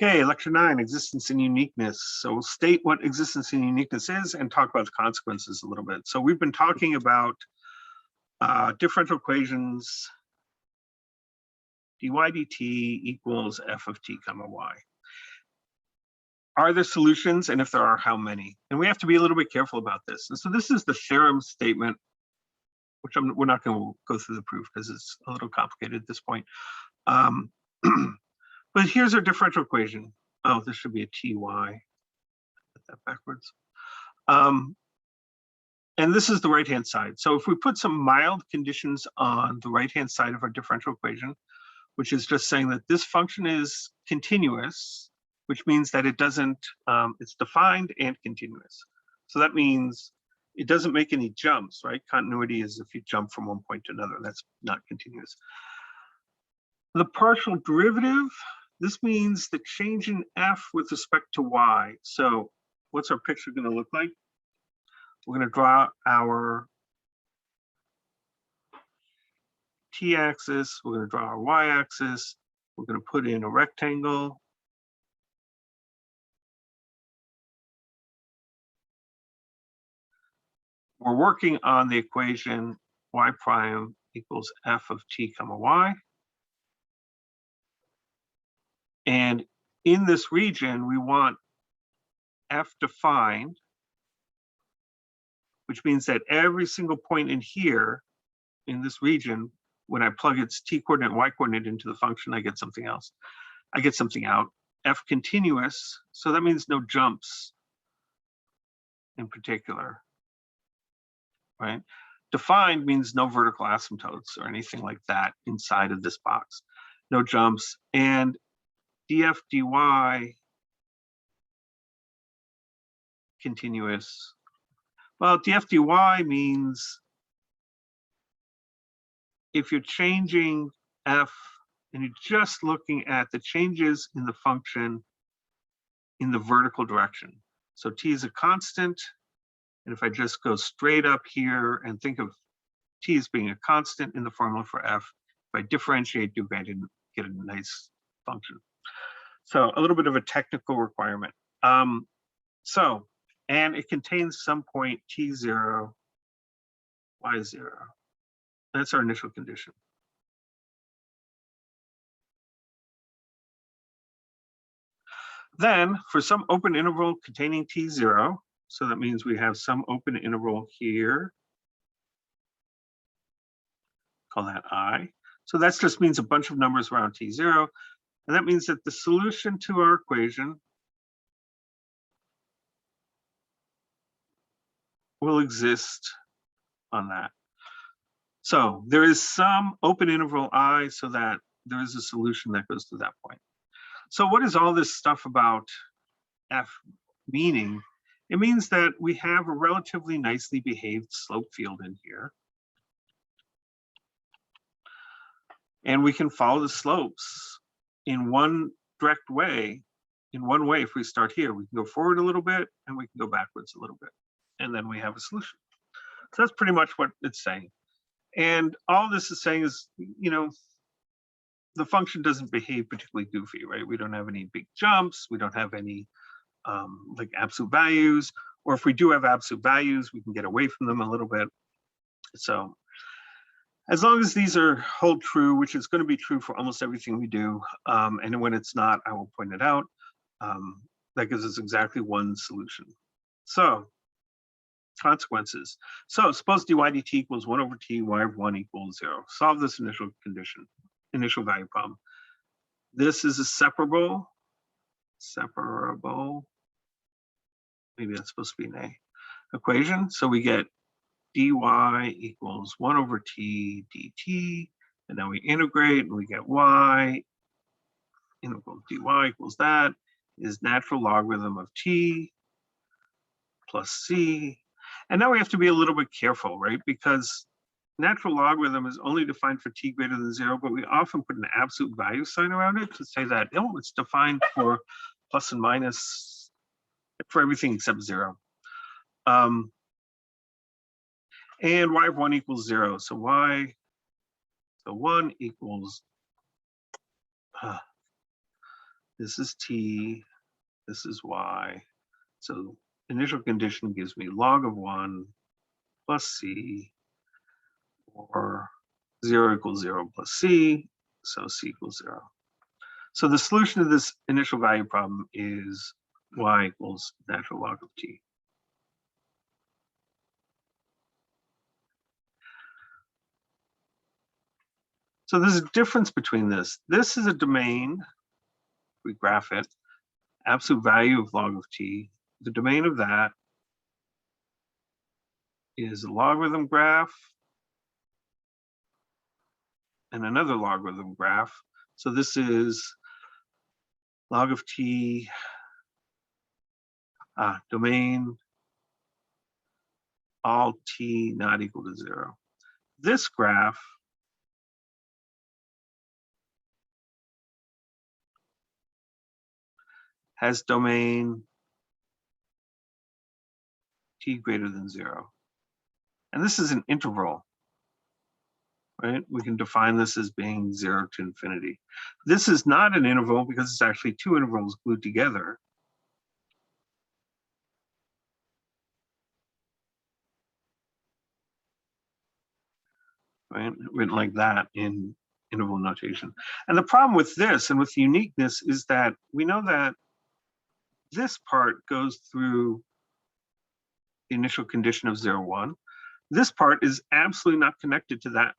Okay, lecture 9, existence and uniqueness. So we'll state what existence and uniqueness is and talk about the consequences a little bit. So we've been talking about differential equations, dy dt equals f of t comma y. Are there solutions? And if there are, how many? And we have to be a little bit careful about this. And so this is the theorem statement, which we're not going to go through the proof because it's a little complicated at this point. But here's our differential equation. Oh, this should be a ty. Put that backwards. And this is the right-hand side. So if we put some mild conditions on the right-hand side of our differential equation, which is just saying that this function is continuous, which means that it doesn't, it's defined and continuous. So that means it doesn't make any jumps, right? Continuity is if you jump from one point to another, that's not continuous. The partial derivative, this means the change in f with respect to y. So what's our picture going to look like? We're going to draw our t-axis, we're going to draw our y-axis, we're going to put in a rectangle. We're working on the equation y prime equals f of t comma y. And in this region, we want f defined, which means that every single point in here, in this region, when I plug its t coordinate, y coordinate into the function, I get something else. I get something out. F continuous, so that means no jumps in particular, right? Defined means no vertical asymptotes or anything like that inside of this box. No jumps. And df dy continuous. Well, df dy means if you're changing f and you're just looking at the changes in the function in the vertical direction. So t is a constant, and if I just go straight up here and think of t as being a constant in the formula for f, if I differentiate, do I get a nice function. So a little bit of a technical requirement. And it contains some point t0, y0. That's our initial condition. Then for some open interval containing t0, so that means we have some open interval here, call that I. So that just means a bunch of numbers around t0. And that means that the solution to our equation will exist on that. So there is some open interval I so that there is a solution that goes to that point. So what is all this stuff about f meaning? It means that we have a relatively nicely behaved slope field in here. And we can follow the slopes in one direct way. In one way, if we start here, we can go forward a little bit and we can go backwards a little bit. And then we have a solution. So that's pretty much what it's saying. And all this is saying is, you know, the function doesn't behave particularly goofy, right? We don't have any big jumps. We don't have any like absolute values. Or if we do have absolute values, we can get away from them a little bit. So as long as these hold true, which is going to be true for almost everything we do, and when it's not, I will point it out, that gives us exactly one solution. So consequences. So suppose dy dt equals 1 over t, y of 1 equals 0. Solve this initial condition, initial value problem. This is a separable, maybe that's supposed to be an A, equation. So we get dy equals 1 over t dt, and now we integrate and we get y, integral dy equals that is natural logarithm of t plus c. And now we have to be a little bit careful, right? Because natural logarithm is only defined for t greater than 0, but we often put an absolute value sign around it to say that, oh, it's defined for plus and minus for everything except 0. And y of 1 equals 0. So so 1 equals This is t, this is y. So initial condition gives me log of 1 plus c, or 0 equals 0 plus c, so c equals 0. So the solution to this initial value problem is y equals natural log of t. So there's a difference between this. This is a domain, we graph it, absolute value of log of t. The domain of that is a logarithm graph and another logarithm graph. So this is log of t, domain, all t not equal to 0. This graph has domain t greater than 0. And this is an interval, right? We can define this as being 0 to infinity. This is not an interval because it's actually two intervals glued together. Right? Written like that in interval notation. And the problem with this and with uniqueness is that we know that this part goes through the initial condition of 0, 1. This part is absolutely not connected to that,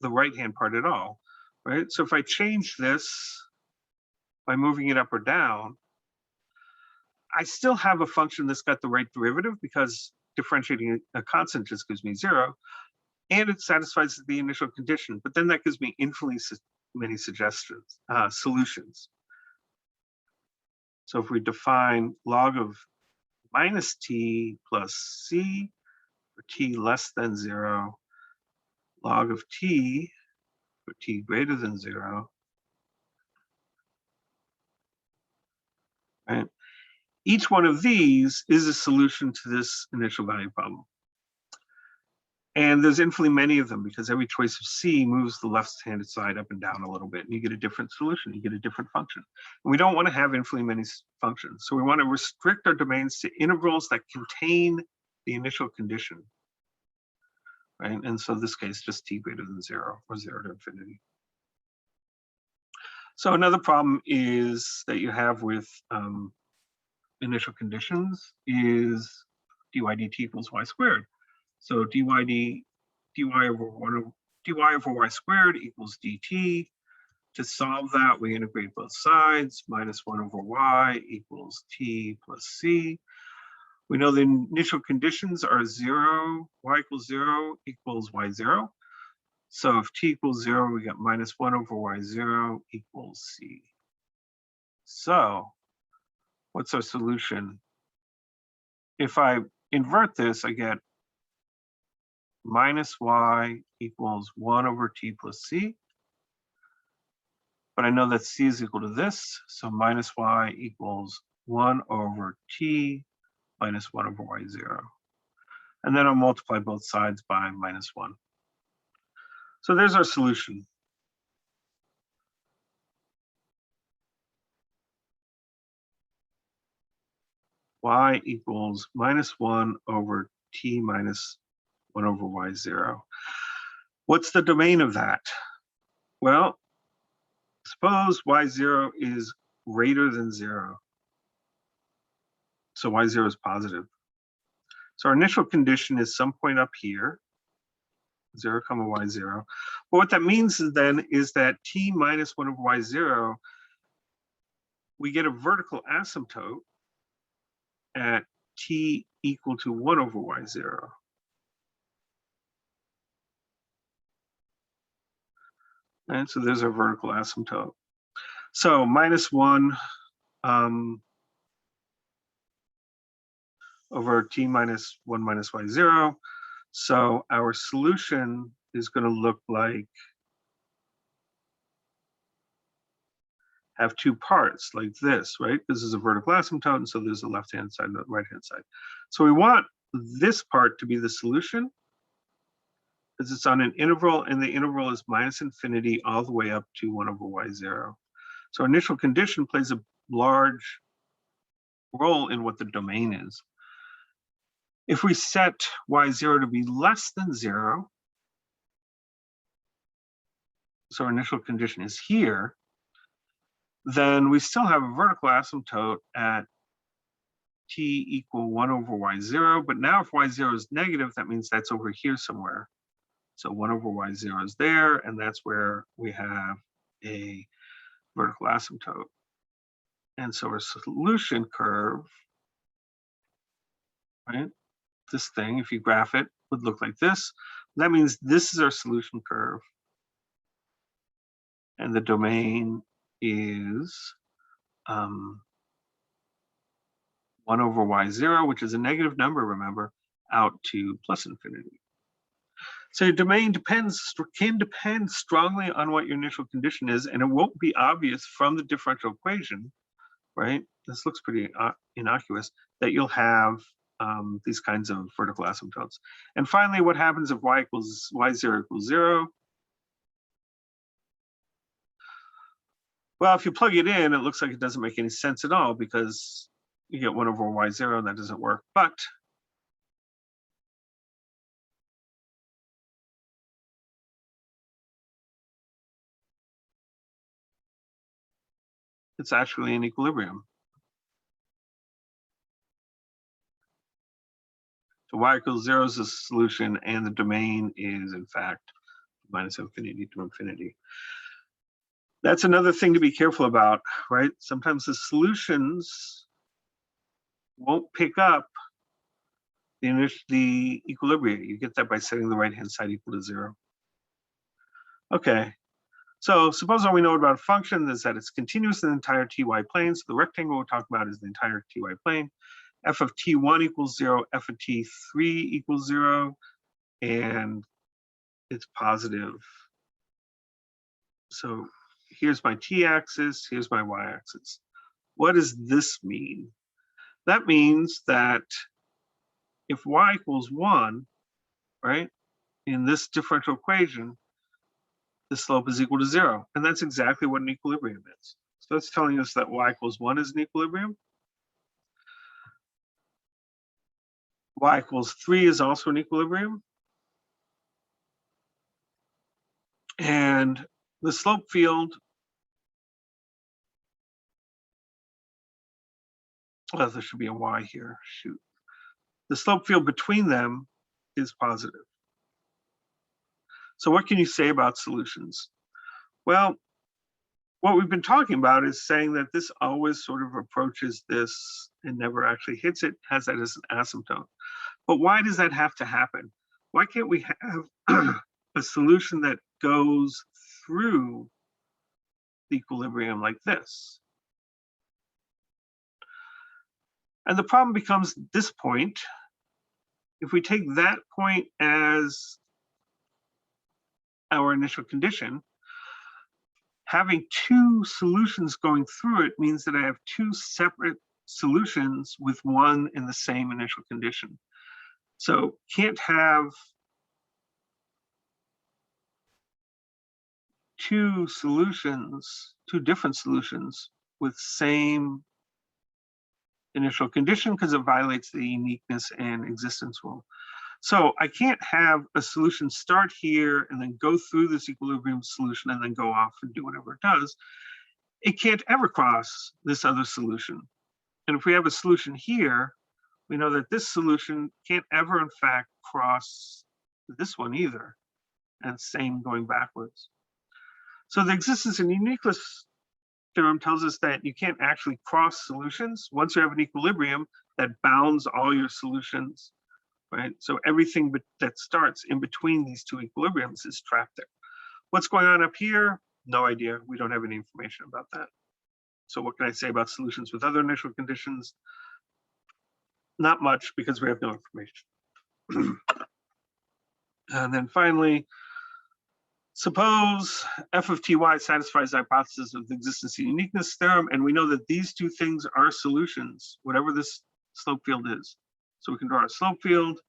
the right-hand part at all, right? So if I change this by moving it up or down, I still have a function that's got the right derivative because differentiating a constant just gives me 0, and it satisfies the initial condition. But then that gives me infinitely many solutions. So if we define log of minus t plus c for t less than 0, log of t for t greater than 0, right? Each one of these is a solution to this initial value problem. And there's infinitely many of them because every choice of c moves the left-handed side up and down a little bit, and you get a different solution, you get a different function. And we don't want to have infinitely many functions. So we want to restrict our domains to intervals that contain the initial condition, right? And so in this case, just t greater than 0 or 0 to infinity. So another problem is that you have with initial conditions is dy dt equals y squared. So dy over y squared equals dt. To solve that, we integrate both sides. Minus 1 over y equals t plus c. We know the initial conditions are 0, y equals 0 equals y0. So if t equals 0, we get minus 1 over y0 equals c. So what's our solution? If I invert this, I get minus y equals 1 over t plus c. But I know that c is equal to this, so minus y equals 1 over t minus 1 over y0. And then I'll multiply both sides by minus 1. So there's our solution. Y equals minus 1 over t minus 1 over y0. What's the domain of that? Well, suppose y0 is greater than 0. So y0 is positive. So our initial condition is some point up here, 0 comma y0. But what that means then is that t minus 1 over y0, we get a vertical asymptote at t equal to 1 over y0. And so there's our vertical asymptote. So minus 1 over t minus 1 minus y0. So our solution is going to look like, have two parts like this, right? This is a vertical asymptote, and so there's a left-hand side and a right-hand side. So we want this part to be the solution because it's on an interval, and the interval is minus infinity all the way up to 1 over y0. So initial condition plays a large role in what the domain is. If we set y0 to be less than 0, so our initial condition is here, then we still have a vertical asymptote at t equal 1 over y0. But now if y0 is negative, that means that's over here somewhere. So 1 over y0 is there, and that's where we have a vertical asymptote. And so our solution curve, right, this thing, if you graph it, would look like this. That means this is our solution curve. And the domain is 1 over y0, which is a negative number, remember, out to plus infinity. So your domain can depend strongly on what your initial condition is, and it won't be obvious from the differential equation, right? This looks pretty innocuous, that you'll have these kinds of vertical asymptotes. And finally, what happens if y0 equals 0? Well, if you plug it in, it looks like it doesn't make any sense at all because you get 1 over y0 and that doesn't work. But it's actually in equilibrium. So y equals 0 is the solution, and the domain is, in fact, minus infinity to infinity. That's another thing to be careful about, right? Sometimes the solutions won't pick up the equilibrium. You get that by setting the right-hand side equal to 0. Okay, so suppose all we know about a function is that it's continuous in the entire ty plane. So the rectangle we'll talk about is the entire ty plane. F of t1 equals 0, f of t3 equals 0, and it's positive. So here's my t-axis, here's my y-axis. What does this mean? That means that if y equals 1, right, in this differential equation, the slope is equal to 0. And that's exactly what an equilibrium is. So it's telling us that y equals 1 is an equilibrium. Y equals 3 is also an equilibrium. And the slope field, well, there should be a y here, shoot. The slope field between them is positive. So what can you say about solutions? Well, what we've been talking about is saying that this always sort of approaches this and never actually hits it, has that as an asymptote. But why does that have to happen? Why can't we have a solution that goes through the equilibrium like this? And the problem becomes this point. If we take that point as our initial condition, having two solutions going through it means that I have two separate solutions with one and the same initial condition. So can't have two different solutions with same initial condition because it violates the uniqueness and existence rule. So I can't have a solution start here and then go through this equilibrium solution and then go off and do whatever it does. It can't ever cross this other solution. And if we have a solution here, we know that this solution can't ever, in fact, cross this one either. And same going backwards. So the existence and uniqueness theorem tells us that you can't actually cross solutions. Once you have an equilibrium that bounds all your solutions, right? So everything that starts in between these two equilibriums is trapped there. What's going on up here? No idea. We don't have any information about that. So what can I say about solutions with other initial conditions? Not much, because we have no information. And then finally, suppose f of ty satisfies the hypothesis of the existence and uniqueness theorem, and we know that these two things are solutions, whatever this slope field is. So we can draw our slope field,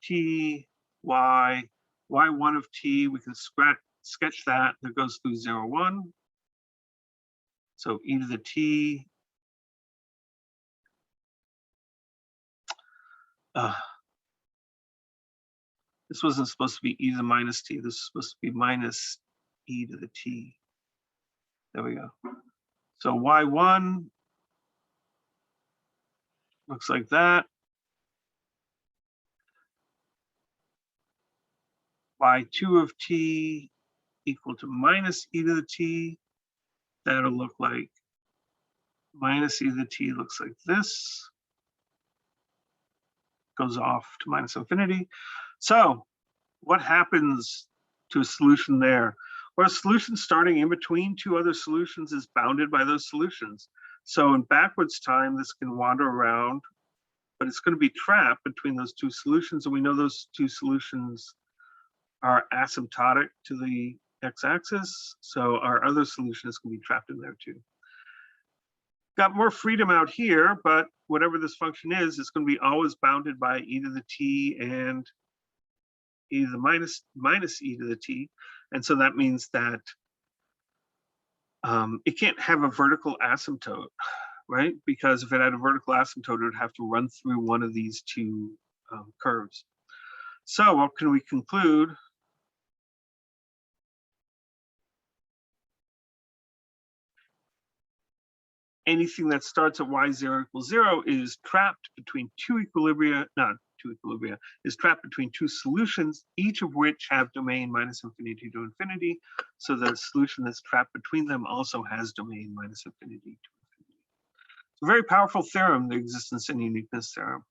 t, y, y1 of t, we can sketch that goes through 0, 1. So e to the t. This wasn't supposed to be e to the minus t. This is supposed to be minus e to the t. There we go. So y1 looks like that. Y2 of t equal to minus e to the t. That'll look like minus e to the t looks like this. Goes off to minus infinity. So what happens to a solution there? Well, a solution starting in between two other solutions is bounded by those solutions. So in backwards time, this can wander around, but it's going to be trapped between those two solutions. And we know those two solutions are asymptotic to the x-axis. So our other solution is going to be trapped in there too. Got more freedom out here, but whatever this function is, it's going to be always bounded by e to the t and e to the minus e to the t. And so that means that it can't have a vertical asymptote, right? Because if it had a vertical asymptote, it would have to run through one of these two curves. So what can we conclude? Anything that starts at y0 equals 0 is trapped between two equilibria, not two equilibria, is trapped between two solutions, each of which have domain minus infinity to infinity. So the solution that's trapped between them also has domain minus infinity to infinity. It's a very powerful theorem, the existence and uniqueness theorem.